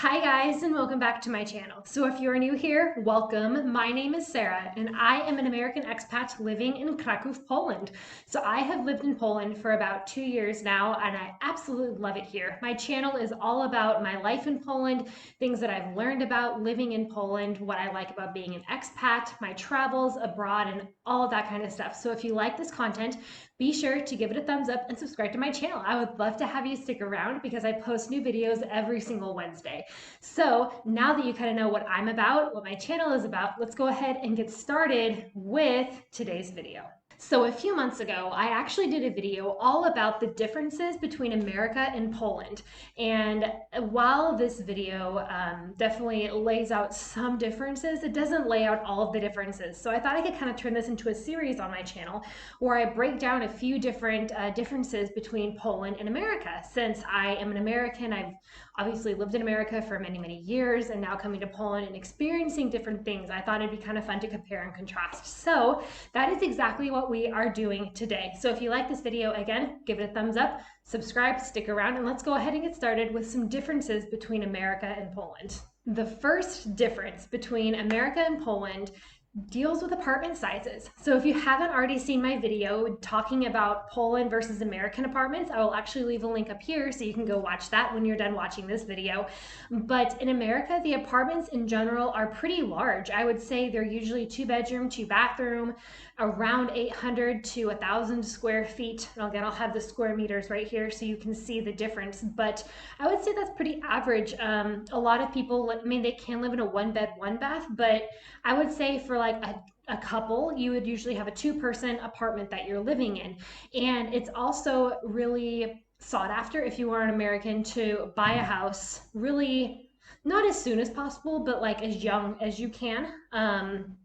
Hi guys, and welcome back to my channel. So if you are new here, welcome. My name is Sarah and I am an American expat living in Kraków, Poland. So I have lived in Poland for about 2 years now and I absolutely love it here. My channel is all about my life in Poland, things that I've learned about living in Poland, what I like about being an expat, my travels abroad, and all of that kind of stuff. So if you like this content, be sure to give it a thumbs up and subscribe to my channel. I would love to have you stick around because I post new videos every single Wednesday. So now that you kind of know what I'm about, what my channel is about, let's go ahead and get started with today's video. So a few months ago, I actually did a video all about the differences between America and Poland. And while this video definitely lays out some differences, it doesn't lay out all of the differences. So I thought I could kind of turn this into a series on my channel where I break down a few different differences between Poland and America. Since I am an American, I've obviously lived in America for many, many years, and now coming to Poland and experiencing different things, I thought it'd be kind of fun to compare and contrast. So that is exactly what we are doing today. So if you like this video, again, give it a thumbs up, subscribe, stick around, and let's go ahead and get started with some differences between America and Poland. The first difference between America and Poland deals with apartment sizes. So if you haven't already seen my video talking about Poland versus American apartments, I will actually leave a link up here so you can go watch that when you're done watching this video. But in America, the apartments in general are pretty large. I would say they're usually 2-bedroom, 2-bathroom, around 800 to 1,000 square feet. And again, I'll have the square meters right here so you can see the difference. But I would say that's pretty average. A lot of people, I mean, they can live in a 1-bed, 1-bath, but I would say for like a couple, you would usually have a 2-person apartment that you're living in. And it's also really sought after if you are an American to buy a house really not as soon as possible, but like as young as you can.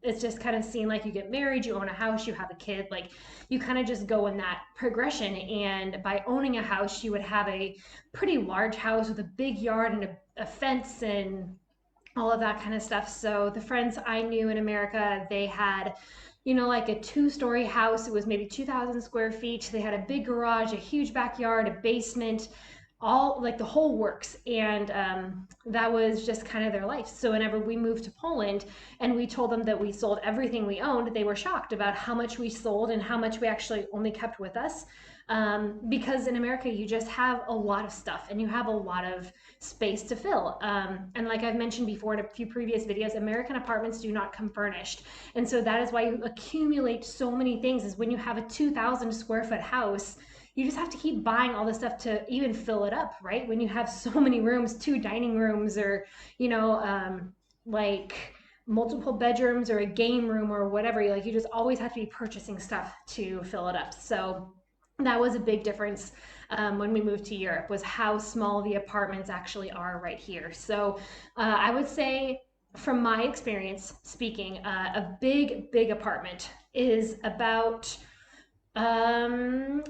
It's just kind of seen like you get married, you own a house, you have a kid, like you kind of just go in that progression. And by owning a house, you would have a pretty large house with a big yard and a fence and all of that kind of stuff. So the friends I knew in America, they had, like a 2-story house. It was maybe 2,000 square feet. They had a big garage, a huge backyard, a basement, all like the whole works. And that was just kind of their life. So whenever we moved to Poland and we told them that we sold everything we owned, they were shocked about how much we sold and how much we actually only kept with us. Because in America, you just have a lot of stuff and you have a lot of space to fill. And like I've mentioned before in a few previous videos, American apartments do not come furnished. And so that is why you accumulate so many things, is when you have a 2,000 square foot house, you just have to keep buying all this stuff to even fill it up, right? When you have so many rooms, 2 dining rooms, or, like multiple bedrooms or a game room or whatever, you just always have to be purchasing stuff to fill it up. So that was a big difference when we moved to Europe, was how small the apartments actually are right here. So I would say, from my experience speaking, a big apartment is about, I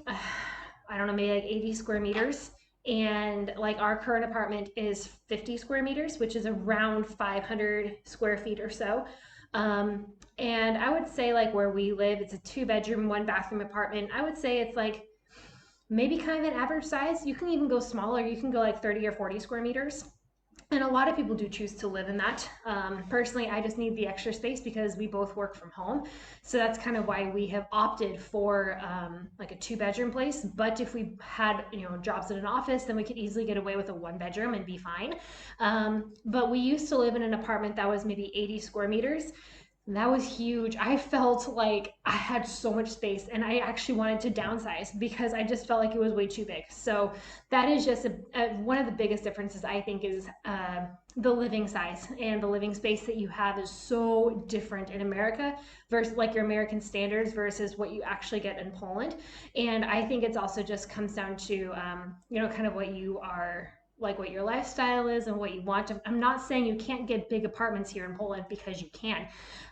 don't know, maybe like 80 square meters. And like our current apartment is 50 square meters, which is around 500 square feet or so. And I would say like where we live, it's a 2-bedroom, 1-bathroom apartment. I would say it's like maybe kind of an average size. You can even go smaller. You can go like 30 or 40 square meters. And a lot of people do choose to live in that. Personally, I just need the extra space because we both work from home. So that's kind of why we have opted for like a 2-bedroom place. But if we had, jobs in an office, then we could easily get away with a 1-bedroom and be fine. But we used to live in an apartment that was maybe 80 square meters. And that was huge. I felt like I had so much space and I actually wanted to downsize because I just felt like it was way too big. So that is just one of the biggest differences, I think, is the living size and the living space that you have is so different in America versus like your American standards versus what you actually get in Poland. And I think it's also just comes down to, kind of what you are, like what your lifestyle is and what you want to. I'm not saying you can't get big apartments here in Poland, because you can.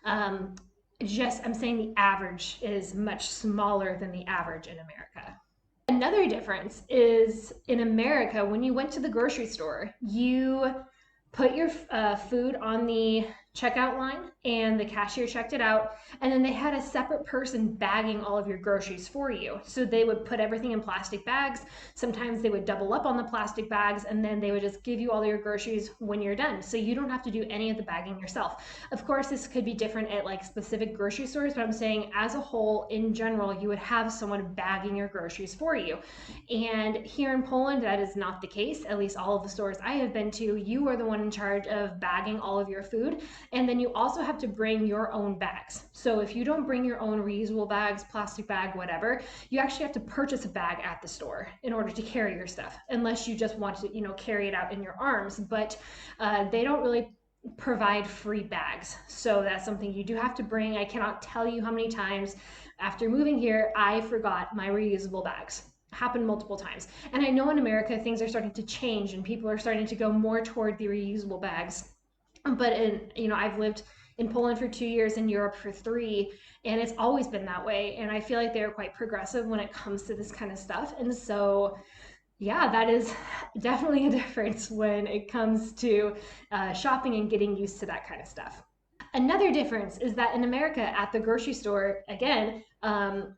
I'm saying the average is much smaller than the average in America. Another difference is in America, when you went to the grocery store, you put your food on the checkout line and the cashier checked it out, and then they had a separate person bagging all of your groceries for you. So they would put everything in plastic bags. Sometimes they would double up on the plastic bags, and then they would just give you all your groceries when you're done. So you don't have to do any of the bagging yourself. Of course, this could be different at like specific grocery stores, but I'm saying as a whole, in general, you would have someone bagging your groceries for you. And here in Poland, that is not the case. At least all of the stores I have been to, you are the one in charge of bagging all of your food. And then you also have to bring your own bags. So if you don't bring your own reusable bags, plastic bag, whatever, you actually have to purchase a bag at the store in order to carry your stuff, unless you just want to, carry it out in your arms. But they don't really provide free bags. So that's something you do have to bring. I cannot tell you how many times after moving here, I forgot my reusable bags. Happened multiple times. And I know in America, things are starting to change and people are starting to go more toward the reusable bags. But I've lived in Poland for 2 years, in Europe for 3, and it's always been that way. And I feel like they're quite progressive when it comes to this kind of stuff. And so, yeah, that is definitely a difference when it comes to shopping and getting used to that kind of stuff. Another difference is that in America at the grocery store, again,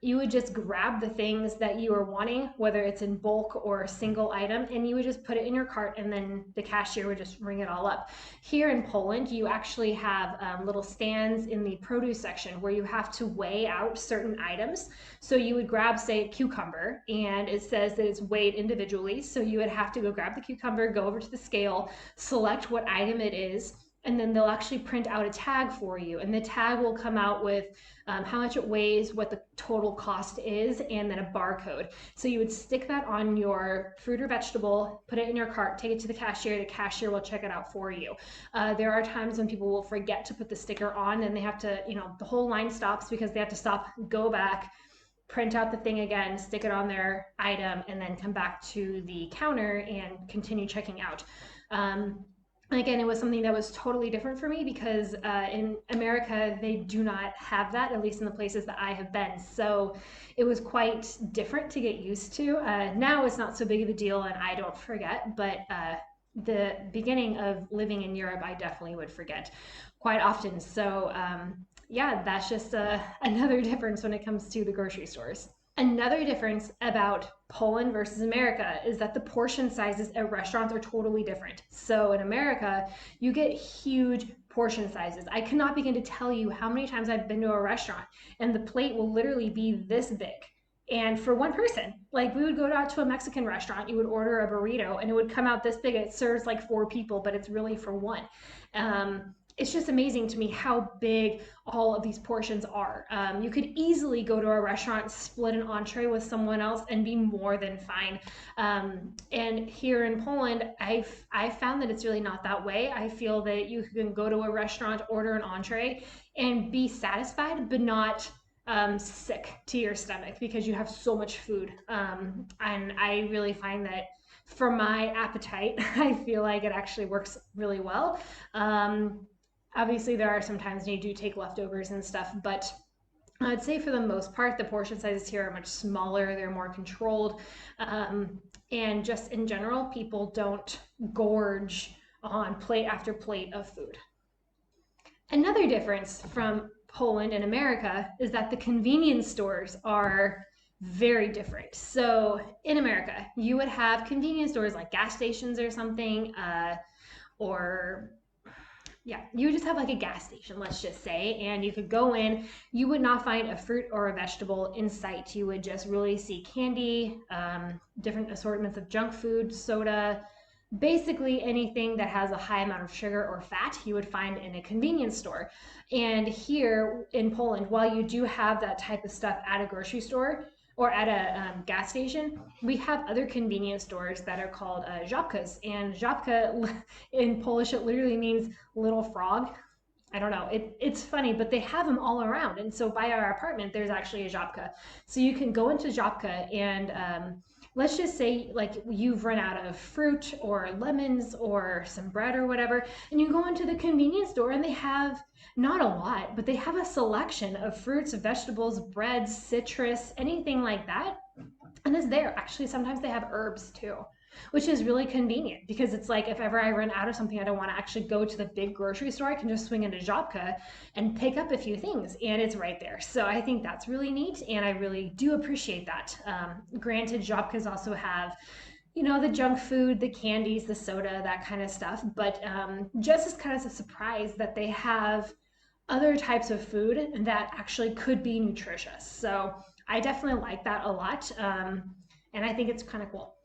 you would just grab the things that you are wanting, whether it's in bulk or a single item, and you would just put it in your cart and then the cashier would just ring it all up. Here in Poland, you actually have little stands in the produce section where you have to weigh out certain items. So you would grab, say, a cucumber, and it says that it's weighed individually. So you would have to go grab the cucumber, go over to the scale, select what item it is, and then they'll actually print out a tag for you. And the tag will come out with how much it weighs, what the total cost is, and then a barcode. So you would stick that on your fruit or vegetable, put it in your cart, take it to the cashier will check it out for you. There are times when people will forget to put the sticker on and they have to, the whole line stops because they have to stop, go back, print out the thing again, stick it on their item, and then come back to the counter and continue checking out. And again, it was something that was totally different for me because in America, they do not have that, at least in the places that I have been. So it was quite different to get used to. Now it's not so big of a deal and I don't forget, but the beginning of living in Europe, I definitely would forget quite often. So yeah, that's just another difference when it comes to the grocery stores. Another difference about Poland versus America is that the portion sizes at restaurants are totally different. So in America, you get huge portion sizes. I cannot begin to tell you how many times I've been to a restaurant and the plate will literally be this big. And for one person, like we would go out to a Mexican restaurant, you would order a burrito and it would come out this big. It serves like 4 people, but it's really for one. It's just amazing to me how big all of these portions are. You could easily go to a restaurant, split an entree with someone else, and be more than fine. And here in Poland, I've found that it's really not that way. I feel that you can go to a restaurant, order an entree, and be satisfied, but not sick to your stomach because you have so much food. And I really find that for my appetite, I feel like it actually works really well. Obviously, there are some times when you do take leftovers and stuff, but I'd say for the most part, the portion sizes here are much smaller. They're more controlled. And just in general, people don't gorge on plate after plate of food. Another difference from Poland and America is that the convenience stores are very different. So in America, you would have convenience stores like gas stations or something, you would just have like a gas station, let's just say, and you could go in, you would not find a fruit or a vegetable in sight. You would just really see candy, different assortments of junk food, soda, basically anything that has a high amount of sugar or fat you would find in a convenience store. And here in Poland, while you do have that type of stuff at a grocery store or at a gas station, we have other convenience stores that are called żabkas. And żabka in Polish, it literally means little frog. I don't know, it's funny, but they have them all around. And so by our apartment, there's actually a żabka. So you can go into żabka and let's just say like you've run out of fruit or lemons or some bread or whatever, and you go into the convenience store and they have not a lot, but they have a selection of fruits, vegetables, breads, citrus, anything like that. And it's there. Actually, sometimes they have herbs too. which is really convenient because it's like if ever I run out of something, I don't want to actually go to the big grocery store. I can just swing into Żabka and pick up a few things, and it's right there. So I think that's really neat, and I really do appreciate that. Granted, Żabkas also have, you know, the junk food, the candies, the soda, that kind of stuff. But just as kind of a surprise that they have other types of food that actually could be nutritious. So I definitely like that a lot. And I think it's kind of cool.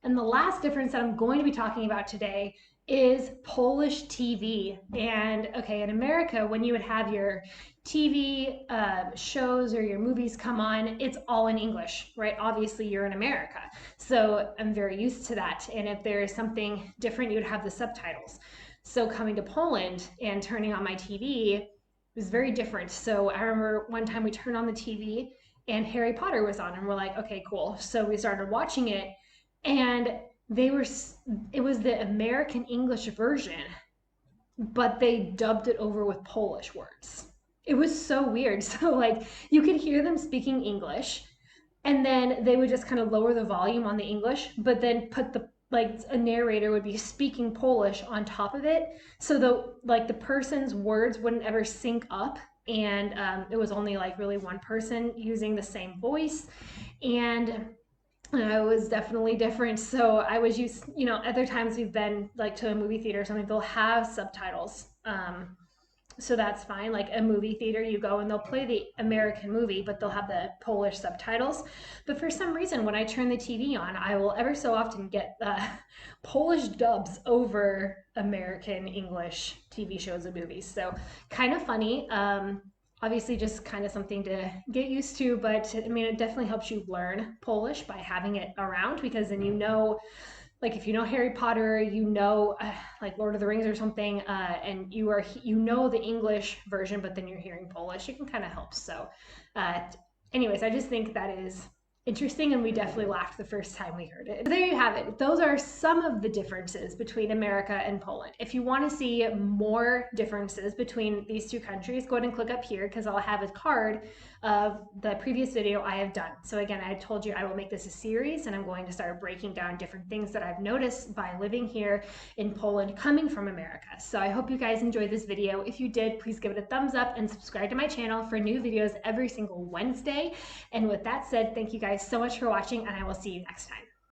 And the last difference that I'm going to be talking about today is Polish TV. And okay, in America, when you would have your TV shows or your movies come on, it's all in English, right? Obviously, you're in America. So I'm very used to that. And if there is something different, you would have the subtitles. So coming to Poland and turning on my TV was very different. So I remember one time we turned on the TV and Harry Potter was on, and we're like, okay, cool. So we started watching it, and it was the American English version, but they dubbed it over with Polish words. It was so weird. So like you could hear them speaking English, and then they would just kind of lower the volume on the English, but then put the like a narrator would be speaking Polish on top of it, so the person's words wouldn't ever sync up, and it was only like really one person using the same voice, and it was definitely different. So I was used, you know, other times we've been like to a movie theater or something, they'll have subtitles. So that's fine. Like a movie theater, you go and they'll play the American movie, but they'll have the Polish subtitles. But for some reason, when I turn the TV on, I will ever so often get Polish dubs over American English TV shows and movies. So kind of funny. Obviously, just kind of something to get used to, but I mean, it definitely helps you learn Polish by having it around, because then you know, like if you know Harry Potter, you know, like Lord of the Rings or something, and you know the English version, but then you're hearing Polish, it can kind of help. So, anyways, I just think that is interesting, and we definitely laughed the first time we heard it. So there you have it. Those are some of the differences between America and Poland. If you want to see more differences between these two countries, go ahead and click up here, because I'll have a card of the previous video I have done. So again, I told you I will make this a series, and I'm going to start breaking down different things that I've noticed by living here in Poland coming from America. So I hope you guys enjoyed this video. If you did, please give it a thumbs up and subscribe to my channel for new videos every single Wednesday. And with that said, thank you guys so much for watching, and I will see you next time.